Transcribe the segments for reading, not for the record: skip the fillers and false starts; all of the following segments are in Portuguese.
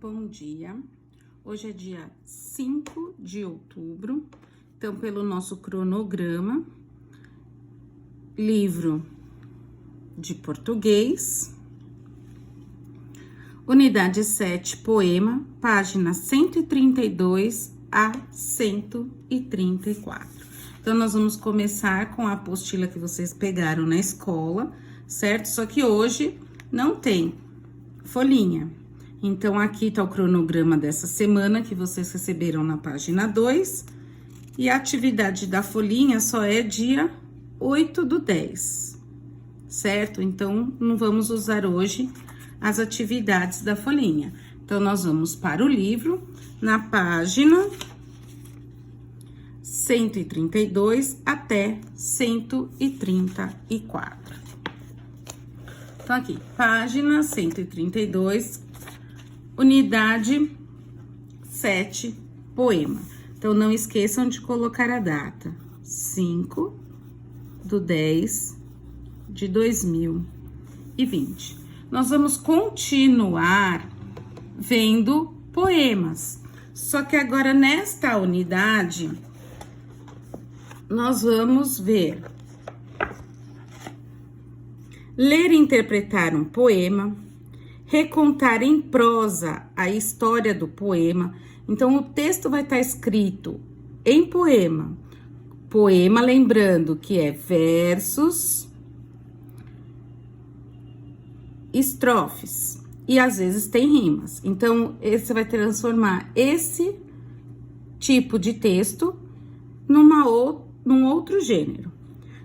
bom dia. Hoje é dia 5 de outubro, então pelo nosso cronograma, livro de português, unidade 7, poema, página 132 a 134. Então, nós vamos começar com a apostila que vocês pegaram na escola, certo? Só que hoje não tem folhinha. Então, aqui tá o cronograma dessa semana que vocês receberam na página 2. E a atividade da folhinha só é dia 8/10, certo? Então, não vamos usar hoje as atividades da folhinha. Então, nós vamos para o livro, na página 132 até 134. Então, aqui, página 132, unidade 7, poema. Então, não esqueçam de colocar a data, 5/10/2020. Nós vamos continuar vendo poemas, só que agora nesta unidade, nós vamos ver ler e interpretar um poema, recontar em prosa a história do poema. Então, o texto vai estar escrito em poema. Poema, lembrando que é versos, estrofes, e às vezes tem rimas. Então, você vai transformar esse tipo de texto num outro gênero.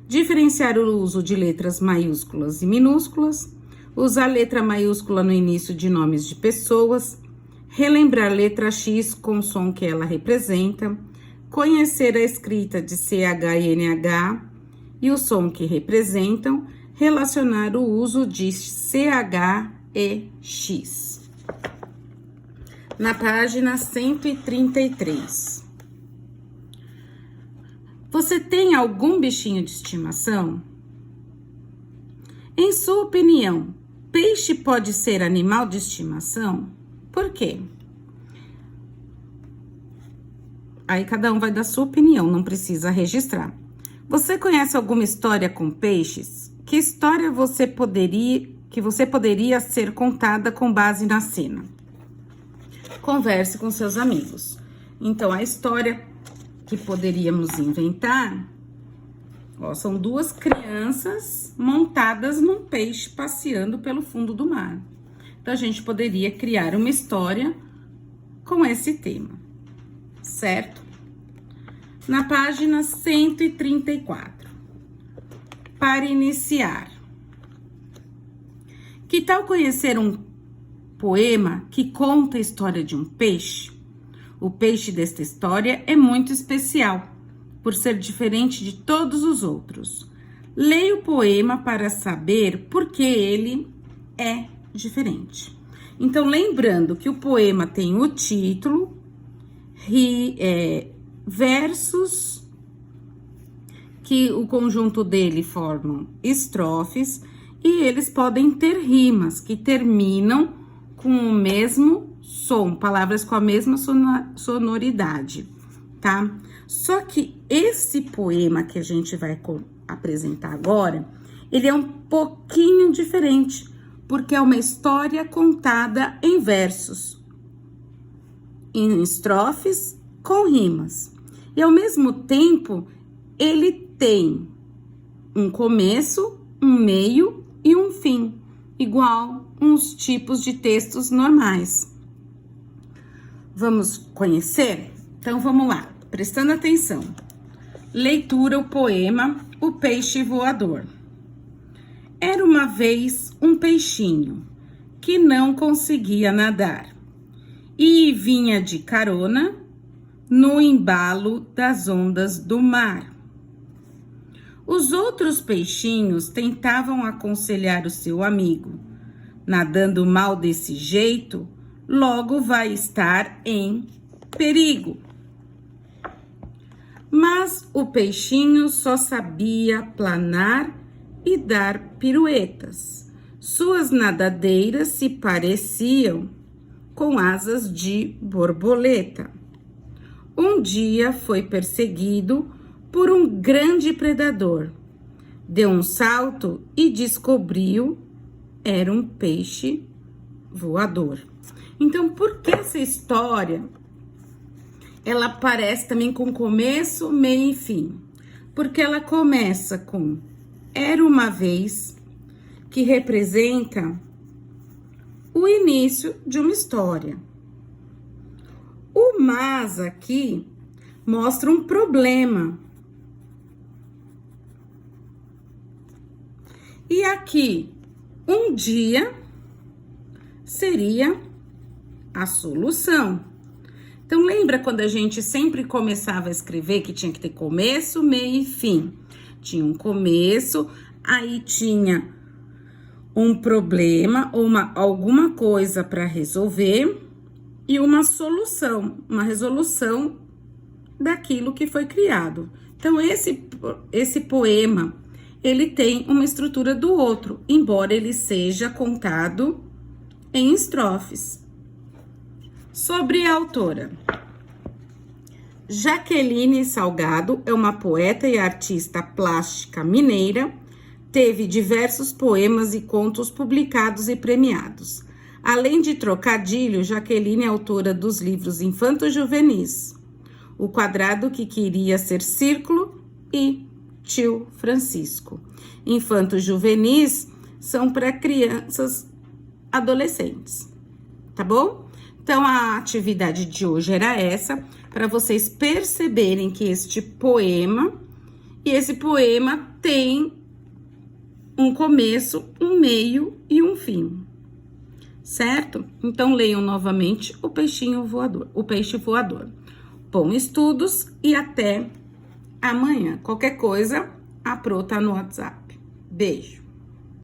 Diferenciar o uso de letras maiúsculas e minúsculas, usar letra maiúscula no início de nomes de pessoas, relembrar letra X com o som que ela representa, conhecer a escrita de CH e NH e o som que representam, relacionar o uso de CH e X. Na página 133. Você tem algum bichinho de estimação? Em sua opinião, peixe pode ser animal de estimação? Por quê? Aí cada um vai dar sua opinião, não precisa registrar. Você conhece alguma história com peixes? Que história você poderia ser contada com base na cena? Converse com seus amigos. Então, a história que poderíamos inventar, ó, são duas crianças montadas num peixe passeando pelo fundo do mar. Então, a gente poderia criar uma história com esse tema, certo? Na página 134. Para iniciar. Que tal conhecer um poema que conta a história de um peixe? O peixe desta história é muito especial, por ser diferente de todos os outros. Leia o poema para saber por que ele é diferente. Então, lembrando que o poema tem o título, versos, que o conjunto dele formam estrofes, e eles podem ter rimas que terminam com o mesmo som, palavras com a mesma sonoridade, tá? Só que esse poema que a gente vai apresentar agora, ele é um pouquinho diferente, porque é uma história contada em versos, em estrofes com rimas. E ao mesmo tempo, ele tem um começo, um meio e um fim, igual uns tipos de textos normais. Vamos conhecer? Então, vamos lá, prestando atenção. Leitura, o poema O Peixe Voador. Era uma vez um peixinho que não conseguia nadar e vinha de carona no embalo das ondas do mar. Os outros peixinhos tentavam aconselhar o seu amigo: nadando mal desse jeito, logo vai estar em perigo. Mas o peixinho só sabia planar e dar piruetas. Suas nadadeiras se pareciam com asas de borboleta. Um dia foi perseguido por um grande predador. Deu um salto e descobriu era um peixe voador. Então, por que essa história ela parece também com começo, meio e fim? Porque ela começa com era uma vez, que representa o início de uma história. O mas aqui mostra um problema. E aqui, um dia seria a solução. Então, lembra quando a gente sempre começava a escrever que tinha que ter começo, meio e fim? Tinha um começo, aí tinha um problema ou alguma coisa para resolver e uma solução, uma resolução daquilo que foi criado. Então, esse poema, ele tem uma estrutura do outro, embora ele seja contado em estrofes. Sobre a autora. Jaqueline Salgado é uma poeta e artista plástica mineira. Teve diversos poemas e contos publicados e premiados. Além de Trocadilho, Jaqueline é autora dos livros Infanto-Juvenis, O Quadrado que Queria Ser Círculo e Tio Francisco. Infanto-Juvenis são para crianças adolescentes, tá bom? Então, a atividade de hoje era essa, para vocês perceberem que esse poema tem um começo, um meio e um fim, certo? Então, leiam novamente o peixinho voador, o peixe voador. Bom estudos e até amanhã. Qualquer coisa, a Pro tá no WhatsApp. Beijo!